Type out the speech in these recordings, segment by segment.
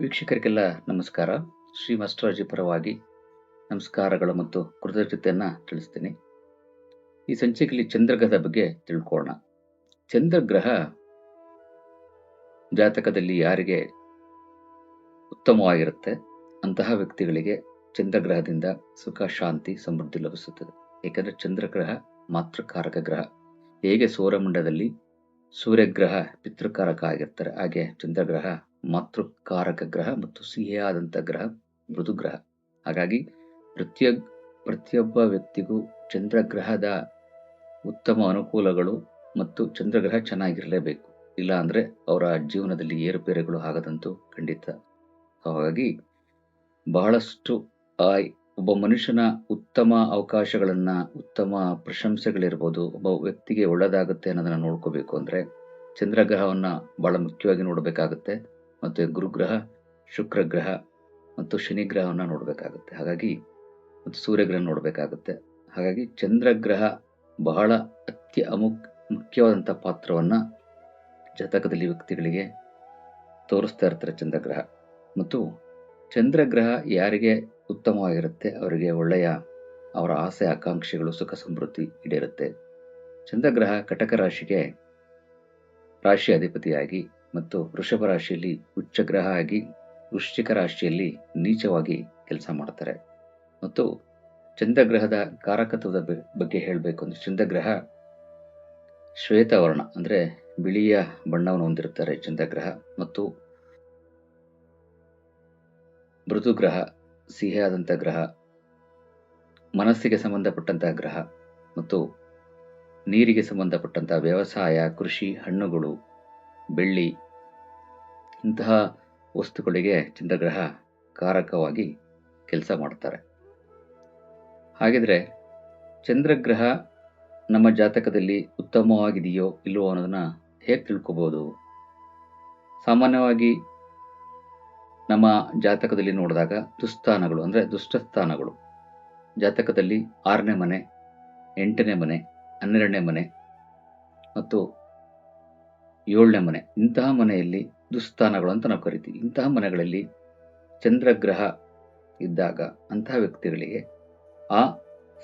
ವೀಕ್ಷಕರಿಗೆಲ್ಲ ನಮಸ್ಕಾರ. ಶ್ರೀ ಅಸ್ಟ್ರಾಲಜಿ ಪರವಾಗಿ ನಮಸ್ಕಾರಗಳು ಮತ್ತು ಕೃತಜ್ಞತೆಯನ್ನು ತಿಳಿಸ್ತೀನಿ. ಈ ಸಂಚಿಕೆಯಲ್ಲಿ ಚಂದ್ರಗ್ರಹದ ಬಗ್ಗೆ ತಿಳ್ಕೊಳ್ಳೋಣ. ಚಂದ್ರಗ್ರಹ ಜಾತಕದಲ್ಲಿ ಯಾರಿಗೆ ಉತ್ತಮವಾಗಿರುತ್ತೆ ಅಂತಹ ವ್ಯಕ್ತಿಗಳಿಗೆ ಚಂದ್ರಗ್ರಹದಿಂದ ಸುಖ, ಶಾಂತಿ, ಸಮೃದ್ಧಿ ಲಭಿಸುತ್ತದೆ. ಏಕೆಂದರೆ ಚಂದ್ರಗ್ರಹ ಮಾತೃಕಾರಕ ಗ್ರಹ. ಹೇಗೆ ಸೌರಮಂಡಲದಲ್ಲಿ ಸೂರ್ಯಗ್ರಹ ಪಿತೃಕಾರಕ ಆಗಿರ್ತಾರೆ, ಹಾಗೆ ಚಂದ್ರಗ್ರಹ ಮಾತೃಕಾರಕ ಗ್ರಹ ಮತ್ತು ಸಿಹಿಯಾದಂಥ ಗ್ರಹ, ಮೃದು ಗ್ರಹ. ಹಾಗಾಗಿ ಪ್ರತಿಯೊಬ್ಬ ವ್ಯಕ್ತಿಗೂ ಚಂದ್ರಗ್ರಹದ ಉತ್ತಮ ಅನುಕೂಲಗಳು ಮತ್ತು ಚಂದ್ರಗ್ರಹ ಚೆನ್ನಾಗಿರಲೇಬೇಕು. ಇಲ್ಲ ಅಂದರೆ ಅವರ ಜೀವನದಲ್ಲಿ ಏರುಪೇರುಗಳು ಆಗದಂತೂ ಖಂಡಿತ. ಹಾಗಾಗಿ ಬಹಳಷ್ಟು ಒಬ್ಬ ಮನುಷ್ಯನ ಉತ್ತಮ ಅವಕಾಶಗಳನ್ನು, ಉತ್ತಮ ಪ್ರಶಂಸೆಗಳಿರ್ಬೋದು, ಒಬ್ಬ ವ್ಯಕ್ತಿಗೆ ಒಳ್ಳೆಯದಾಗುತ್ತೆ ಅನ್ನೋದನ್ನು ನೋಡ್ಕೋಬೇಕು ಅಂದರೆ ಚಂದ್ರಗ್ರಹವನ್ನು ಭಾಳ ಮುಖ್ಯವಾಗಿ ನೋಡಬೇಕಾಗುತ್ತೆ. ಮತ್ತು ಗುರುಗ್ರಹ, ಶುಕ್ರಗ್ರಹ ಮತ್ತು ಶನಿಗ್ರಹವನ್ನು ನೋಡಬೇಕಾಗುತ್ತೆ. ಹಾಗಾಗಿ ಮತ್ತು ಸೂರ್ಯಗ್ರಹ ನೋಡಬೇಕಾಗುತ್ತೆ. ಹಾಗಾಗಿ ಚಂದ್ರಗ್ರಹ ಬಹಳ ಮುಖ್ಯವಾದಂಥ ಪಾತ್ರವನ್ನು ಜಾತಕದಲ್ಲಿ ವ್ಯಕ್ತಿಗಳಿಗೆ ತೋರಿಸ್ತಾ ಇರ್ತಾರೆ ಚಂದ್ರಗ್ರಹ. ಮತ್ತು ಚಂದ್ರಗ್ರಹ ಯಾರಿಗೆ ಉತ್ತಮವಾಗಿರುತ್ತೆ ಅವರಿಗೆ ಒಳ್ಳೆಯ ಅವರ ಆಸೆ ಆಕಾಂಕ್ಷೆಗಳು, ಸುಖ ಸಮೃದ್ಧಿ ಈಡೇರುತ್ತೆ. ಚಂದ್ರಗ್ರಹ ಕಟಕ ರಾಶಿಗೆ ರಾಶಿ ಅಧಿಪತಿಯಾಗಿ ಮತ್ತು ವೃಷಭ ರಾಶಿಯಲ್ಲಿ ಉಚ್ಚಗ್ರಹ ಆಗಿ ವೃಶ್ಚಿಕ ರಾಶಿಯಲ್ಲಿ ನೀಚವಾಗಿ ಕೆಲಸ ಮಾಡ್ತಾರೆ. ಮತ್ತು ಚಂದ್ರಗ್ರಹದ ಕಾರಕತ್ವದ ಬಗ್ಗೆ ಹೇಳಬೇಕು ಅಂದರೆ ಚಂದ್ರಗ್ರಹ ಶ್ವೇತವರ್ಣ ಅಂದರೆ ಬಿಳಿಯ ಬಣ್ಣವನ್ನು ಹೊಂದಿರುತ್ತಾರೆ ಚಂದ್ರಗ್ರಹ. ಮತ್ತು ಮೃದು ಗ್ರಹ, ಸಿಹಿಯಾದಂಥ ಗ್ರಹ, ಮನಸ್ಸಿಗೆ ಸಂಬಂಧಪಟ್ಟಂತಹ ಗ್ರಹ ಮತ್ತು ನೀರಿಗೆ ಸಂಬಂಧಪಟ್ಟಂತಹ ವ್ಯವಸಾಯ, ಕೃಷಿ, ಹಣ್ಣುಗಳು, ಬೆಳ್ಳಿ ಇಂತಹ ವಸ್ತುಗಳಿಗೆ ಚಂದ್ರಗ್ರಹ ಕಾರಕವಾಗಿ ಕೆಲಸ ಮಾಡ್ತಾರೆ. ಹಾಗಿದ್ರೆ ಚಂದ್ರಗ್ರಹ ನಮ್ಮ ಜಾತಕದಲ್ಲಿ ಉತ್ತಮವಾಗಿದೆಯೋ ಇಲ್ಲವೋ ಅನ್ನೋದನ್ನ ಹೇಗೆ ತಿಳ್ಕೊಬೋದು? ಸಾಮಾನ್ಯವಾಗಿ ನಮ್ಮ ಜಾತಕದಲ್ಲಿ ನೋಡಿದಾಗ ದುಸ್ಥಾನಗಳು ಅಂದರೆ ದುಷ್ಟಸ್ಥಾನಗಳು ಜಾತಕದಲ್ಲಿ 6ನೇ ಮನೆ, 8ನೇ ಮನೆ, 12ನೇ ಮನೆ ಮತ್ತು 7ನೇ ಮನೆ, ಇಂತಹ ಮನೆಯಲ್ಲಿ ದುಸ್ಥಾನಗಳು ಅಂತ ನಾವು ಕರಿತೀವಿ. ಇಂತಹ ಮನೆಗಳಲ್ಲಿ ಚಂದ್ರಗ್ರಹ ಇದ್ದಾಗ ಅಂತಹ ವ್ಯಕ್ತಿಗಳಿಗೆ ಆ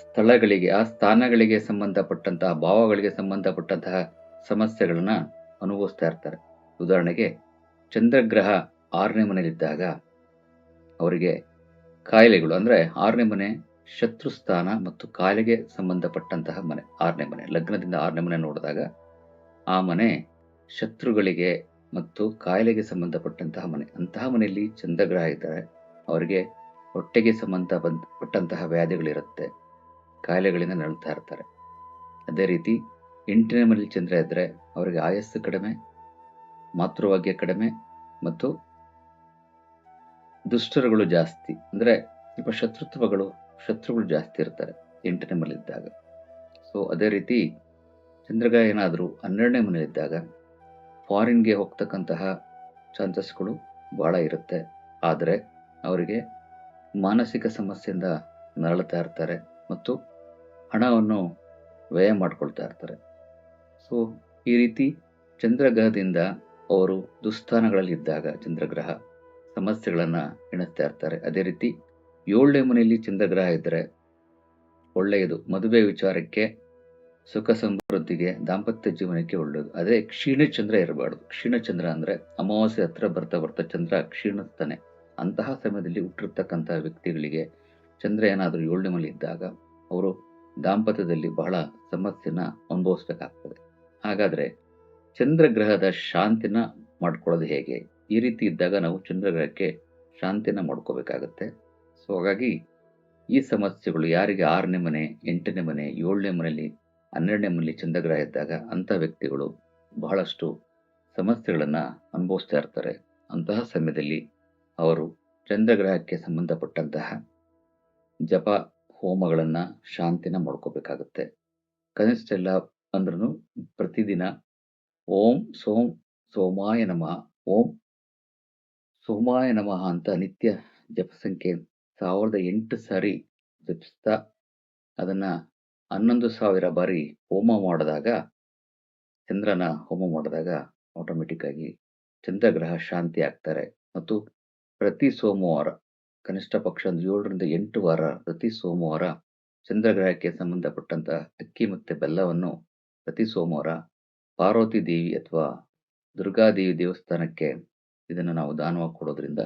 ಸ್ಥಳಗಳಿಗೆ, ಆ ಸ್ಥಾನಗಳಿಗೆ ಸಂಬಂಧಪಟ್ಟಂತಹ, ಭಾವಗಳಿಗೆ ಸಂಬಂಧಪಟ್ಟಂತಹ ಸಮಸ್ಯೆಗಳನ್ನ ಅನುಭವಿಸ್ತಾ ಇರ್ತಾರೆ. ಉದಾಹರಣೆಗೆ ಚಂದ್ರಗ್ರಹ 6ನೇ ಮನೆಯಲ್ಲಿದ್ದಾಗ ಅವರಿಗೆ ಕಾಯಿಲೆಗಳು, ಅಂದರೆ 6ನೇ ಮನೆ ಶತ್ರುಸ್ಥಾನ ಮತ್ತು ಕಾಯಿಲೆಗೆ ಸಂಬಂಧಪಟ್ಟಂತಹ ಮನೆ. 6ನೇ ಮನೆ ಲಗ್ನದಿಂದ 6ನೇ ಮನೆ ನೋಡಿದಾಗ ಆ ಮನೆ ಶತ್ರುಗಳಿಗೆ ಮತ್ತು ಕಾಯಿಲೆಗೆ ಸಂಬಂಧಪಟ್ಟಂತಹ ಮನೆ. ಅಂತಹ ಮನೆಯಲ್ಲಿ ಚಂದ್ರಗ್ರಹ ಇದ್ದರೆ ಅವರಿಗೆ ಹೊಟ್ಟೆಗೆ ಸಂಬಂಧಪಟ್ಟಂತಹ ವ್ಯಾಧಿಗಳಿರುತ್ತೆ, ಕಾಯಿಲೆಗಳಿಂದ ನರಳ್ತಾ ಇರ್ತಾರೆ. ಅದೇ ರೀತಿ 8ನೇ ಮನೆಯಲ್ಲಿ ಚಂದ್ರ ಇದ್ದರೆ ಅವರಿಗೆ ಆಯಸ್ಸು ಕಡಿಮೆ, ಮಾತೃಭಾಗ್ಯ ಕಡಿಮೆ ಮತ್ತು ದುಷ್ಟರುಗಳು ಜಾಸ್ತಿ, ಅಂದರೆ ಸ್ವಲ್ಪ ಶತ್ರುಗಳು ಜಾಸ್ತಿ ಇರ್ತಾರೆ 8ನೇ ಮನೆಯಲ್ಲಿದ್ದಾಗ. ಸೊ ಅದೇ ರೀತಿ ಚಂದ್ರಗ್ರಹ ಏನಾದರೂ 12ನೇ ಮನೆಯಲ್ಲಿದ್ದಾಗ ಫಾರಿನ್ಗೆ ಹೋಗ್ತಕ್ಕಂತಹ ಚಾನ್ಸಸ್ಗಳು ಭಾಳ ಇರುತ್ತೆ. ಆದರೆ ಅವರಿಗೆ ಮಾನಸಿಕ ಸಮಸ್ಯೆಯಿಂದ ನರಳುತ್ತಾ ಇರ್ತಾರೆ ಮತ್ತು ಹಣವನ್ನು ವ್ಯಯ ಮಾಡ್ಕೊಳ್ತಾ ಇರ್ತಾರೆ. ಸೊ ಈ ರೀತಿ ಚಂದ್ರಗ್ರಹದಿಂದ ಅವರು ದುಸ್ಥಾನಗಳಲ್ಲಿ ಇದ್ದಾಗ ಚಂದ್ರಗ್ರಹ ಸಮಸ್ಯೆಗಳನ್ನು ಎಣಿಸ್ತಾ ಇರ್ತಾರೆ. ಅದೇ ರೀತಿ 7ನೇ ಮನೆಯಲ್ಲಿ ಚಂದ್ರಗ್ರಹ ಇದ್ದರೆ ಒಳ್ಳೆಯದು, ಮದುವೆ ವಿಚಾರಕ್ಕೆ, ಸುಖ ಸಮೃದ್ಧಿಗೆ, ದಾಂಪತ್ಯ ಜೀವನಕ್ಕೆ ಒಳ್ಳೆಯದು. ಅದೇ ಕ್ಷೀಣಚಂದ್ರ ಇರಬಾರ್ದು. ಕ್ಷೀಣಚಂದ್ರ ಅಂದರೆ ಅಮಾವಾಸ್ಯೆ ಹತ್ರ ಬರ್ತಾ ಚಂದ್ರ ಕ್ಷೀಣಿಸ್ತಾನೆ. ಅಂತಹ ಸಮಯದಲ್ಲಿ ಹುಟ್ಟಿರ್ತಕ್ಕಂತಹ ವ್ಯಕ್ತಿಗಳಿಗೆ ಚಂದ್ರ ಏನಾದರೂ 7ನೇ ಮನೆಯಲ್ಲಿ ಇದ್ದಾಗ ಅವರು ದಾಂಪತ್ಯದಲ್ಲಿ ಬಹಳ ಸಮಸ್ಯೆನ ಅನುಭವಿಸ್ಬೇಕಾಗ್ತದೆ. ಹಾಗಾದರೆ ಚಂದ್ರಗ್ರಹದ ಶಾಂತಿನ ಮಾಡ್ಕೊಳ್ಳೋದು ಹೇಗೆ? ಈ ರೀತಿ ಇದ್ದಾಗ ನಾವು ಚಂದ್ರಗ್ರಹಕ್ಕೆ ಶಾಂತಿನ ಮಾಡ್ಕೋಬೇಕಾಗತ್ತೆ. ಸೊ ಹಾಗಾಗಿ ಈ ಸಮಸ್ಯೆಗಳು ಯಾರಿಗೆ 6ನೇ ಮನೆ, 8ನೇ ಮನೆ, 7ನೇ ಮನೆಯಲ್ಲಿ, 12ನೇ ಮನೆಯಲ್ಲಿ ಚಂದ್ರಗ್ರಹ ಇದ್ದಾಗ ಅಂಥ ವ್ಯಕ್ತಿಗಳು ಬಹಳಷ್ಟು ಸಮಸ್ಯೆಗಳನ್ನು ಅನುಭವಿಸ್ತಾ ಇರ್ತಾರೆ. ಅಂತಹ ಸಮಯದಲ್ಲಿ ಅವರು ಚಂದ್ರಗ್ರಹಕ್ಕೆ ಸಂಬಂಧಪಟ್ಟಂತಹ ಜಪ ಹೋಮಗಳನ್ನು, ಶಾಂತಿನ ಮಾಡ್ಕೋಬೇಕಾಗುತ್ತೆ. ಕನಿಷ್ಠ ಇಲ್ಲ ಅಂದ್ರೂ ಪ್ರತಿದಿನ ಓಂ ಸೋಮಾಯ ನಮಃ, ಓಂ ಸೋಮಾಯ ನಮಃ ಅಂತ ನಿತ್ಯ ಜಪ ಸಂಖ್ಯೆ 1008 ಸಾರಿ ಜಪಿಸ್ತಾ ಅದನ್ನು 11,000 ಬಾರಿ ಹೋಮ ಮಾಡಿದಾಗ, ಚಂದ್ರನ ಹೋಮ ಮಾಡಿದಾಗ ಆಟೋಮೆಟಿಕ್ ಆಗಿ ಚಂದ್ರಗ್ರಹ ಶಾಂತಿ ಆಗ್ತಾರೆ ಮತ್ತು ಪ್ರತಿ ಸೋಮವಾರ ಕನಿಷ್ಠ ಪಕ್ಷ ಒಂದು 7ರಿಂದ 8 ವಾರ ಪ್ರತಿ ಸೋಮವಾರ ಚಂದ್ರಗ್ರಹಕ್ಕೆ ಸಂಬಂಧಪಟ್ಟಂತ ಅಕ್ಕಿ ಮತ್ತು ಬೆಲ್ಲವನ್ನು ಪ್ರತಿ ಸೋಮವಾರ ಪಾರ್ವತಿ ದೇವಿ ಅಥವಾ ದುರ್ಗಾದೇವಿ ದೇವಸ್ಥಾನಕ್ಕೆ ಇದನ್ನು ನಾವು ದಾನವಾಗಿ ಕೊಡೋದ್ರಿಂದ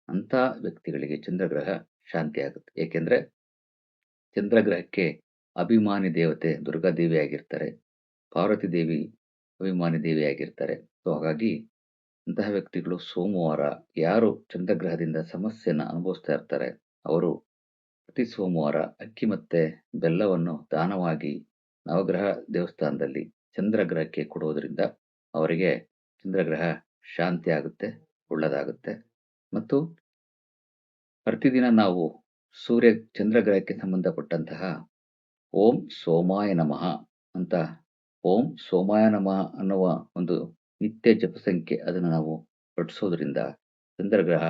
ಅಂಥ ವ್ಯಕ್ತಿಗಳಿಗೆ ಚಂದ್ರಗ್ರಹ ಶಾಂತಿ ಆಗುತ್ತೆ. ಏಕೆಂದರೆ ಚಂದ್ರಗ್ರಹಕ್ಕೆ ಅಭಿಮಾನಿ ದೇವತೆ ದುರ್ಗಾದೇವಿ ಆಗಿರ್ತಾರೆ, ಪಾರ್ವತಿ ದೇವಿ ಅಭಿಮಾನಿ ದೇವಿ ಆಗಿರ್ತಾರೆ. ಸೊ ಹಾಗಾಗಿ ಅಂತಹ ವ್ಯಕ್ತಿಗಳು ಸೋಮವಾರ ಯಾರು ಚಂದ್ರಗ್ರಹದಿಂದ ಸಮಸ್ಯೆಯನ್ನು ಅನುಭವಿಸ್ತಾ ಇರ್ತಾರೆ ಅವರು ಪ್ರತಿ ಸೋಮವಾರ ಅಕ್ಕಿ ಮತ್ತು ಬೆಲ್ಲವನ್ನು ದಾನವಾಗಿ ನವಗ್ರಹ ದೇವಸ್ಥಾನದಲ್ಲಿ ಚಂದ್ರಗ್ರಹಕ್ಕೆ ಕೊಡುವುದರಿಂದ ಅವರಿಗೆ ಚಂದ್ರಗ್ರಹ ಶಾಂತಿ ಆಗುತ್ತೆ, ಒಳ್ಳೆಯದಾಗುತ್ತೆ. ಮತ್ತು ಪ್ರತಿದಿನ ನಾವು ಚಂದ್ರಗ್ರಹಕ್ಕೆ ಸಂಬಂಧಪಟ್ಟಂತಹ ಓಂ ಸೋಮಾಯ ನಮಃ ಅಂತ ಓಂ ಸೋಮಾಯ ನಮಃ ಅನ್ನುವ ಒಂದು ನಿತ್ಯ ಜಪ ಸಂಖ್ಯೆ ಅದನ್ನು ನಾವು ಪಠಿಸೋದ್ರಿಂದ ಚಂದ್ರಗ್ರಹ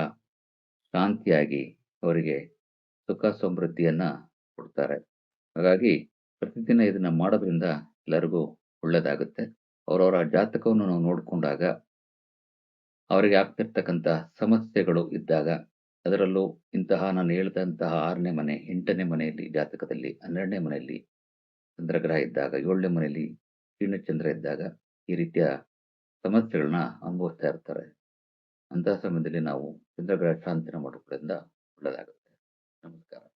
ಶಾಂತಿಯಾಗಿ ಅವರಿಗೆ ಸುಖ ಸಮೃದ್ಧಿಯನ್ನು ಕೊಡ್ತಾರೆ. ಹಾಗಾಗಿ ಪ್ರತಿದಿನ ಇದನ್ನು ಮಾಡೋದ್ರಿಂದ ಎಲ್ಲರಿಗೂ ಒಳ್ಳೆಯದಾಗುತ್ತೆ. ಅವರವರ ಜಾತಕವನ್ನು ನಾವು ನೋಡಿಕೊಂಡಾಗ ಅವರಿಗೆ ಆಗ್ತಿರ್ತಕ್ಕಂಥ ಸಮಸ್ಯೆಗಳು ಇದ್ದಾಗ ಅದರಲ್ಲೂ ಇಂತಹ ನಾನು ಹೇಳಿದಂತಹ 6ನೇ ಮನೆ 8ನೇ ಮನೆಯಲ್ಲಿ ಜಾತಕದಲ್ಲಿ 12ನೇ ಮನೆಯಲ್ಲಿ ಚಂದ್ರಗ್ರಹ ಇದ್ದಾಗ 7ನೇ ಮನೆಯಲ್ಲಿ ಕ್ಷೀಣಚಂದ್ರ ಇದ್ದಾಗ ಈ ರೀತಿಯ ಸಮಸ್ಯೆಗಳನ್ನ ಅನುಭವಿಸ್ತಾ ಇರ್ತಾರೆ. ಅಂತಹ ಸಮಯದಲ್ಲಿ ನಾವು ಚಂದ್ರಗ್ರಹ ಶಾಂತಿನ ಮಾಡೋದ್ರಿಂದ ಒಳ್ಳೆಯದಾಗುತ್ತೆ. ನಮಸ್ಕಾರ.